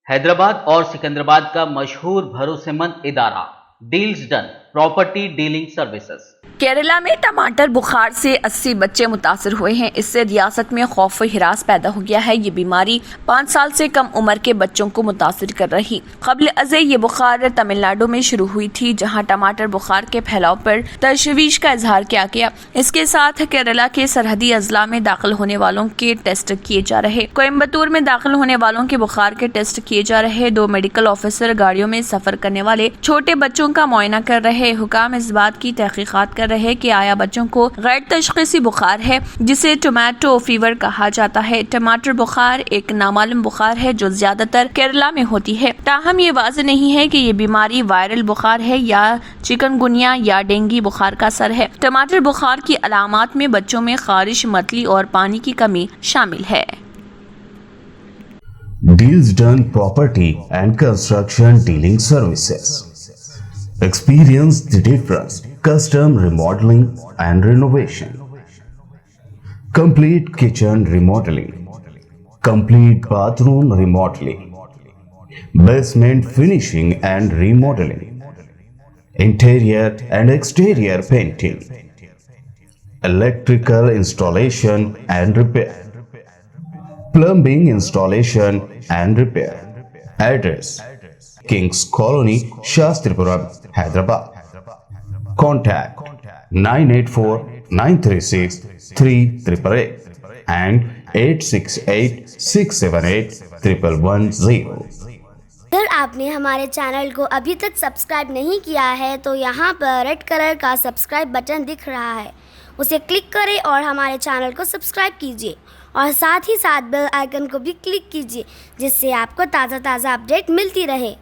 حیدرآباد اور سکندرآباد کا مشہور بھروسے مند ادارہ deals done property dealing services. Kerala میں ٹماٹر بخار سے 80 بچے متاثر ہوئے ہیں۔ اس سے ریاست میں خوف و ہراس پیدا ہو گیا ہے۔ یہ بیماری 5 سال سے کم عمر کے بچوں کو متاثر کر رہی۔ قبل ازیں یہ بخار تمل ناڈو میں شروع ہوئی تھی، جہاں ٹماٹر بخار کے پھیلاؤ پر تشویش کا اظہار کیا گیا۔ اس کے ساتھ کیرلا کے سرحدی اضلاع میں داخل ہونے والوں کے ٹیسٹ کیے جا رہے۔ کوئمبٹور میں داخل ہونے والوں کے بخار کے ٹیسٹ کیے جا رہے۔ 2 میڈیکل آفیسر گاڑیوں میں سفر کرنے والے چھوٹے بچوں کا معائنہ کر رہے۔ حکام اس بات کی تحقیقات کر رہے کہ آیا بچوں کو غیر تشخیصی بخار ہے جسے ٹومیٹو فیور کہا جاتا ہے۔ ٹماٹر بخار ایک نامعلوم بخار ہے جو زیادہ تر کیرلا میں ہوتی ہے، تاہم یہ واضح نہیں ہے کہ یہ بیماری وائرل بخار ہے یا چکن گنیا یا ڈینگی بخار کا اثر ہے۔ ٹماٹر بخار کی علامات میں بچوں میں خارش، متلی اور پانی کی کمی شامل ہے۔ Deals Done Property and Construction Dealing Services. Experience the difference. Custom remodeling and renovation. Complete kitchen remodeling. Complete bathroom remodeling. Basement finishing and remodeling. Interior and exterior painting. Electrical installation and repair. Plumbing installation and repair. Address: Kings Colony, Shastripuram, Hyderabad. Contact 984-936-3888 and 868-678-1110. اگر آپ نے ہمارے channel کو ابھی تک subscribe نہیں کیا ہے تو یہاں پر ریڈ کلر کا سبسکرائب بٹن دکھ رہا ہے، اسے کلک کریں اور ہمارے چینل کو سبسکرائب کیجیے اور ساتھ ہی ساتھ بیل آئیکن کو بھی کلک کیجیے، جس سے آپ کو تازہ اپڈیٹ ملتی رہے۔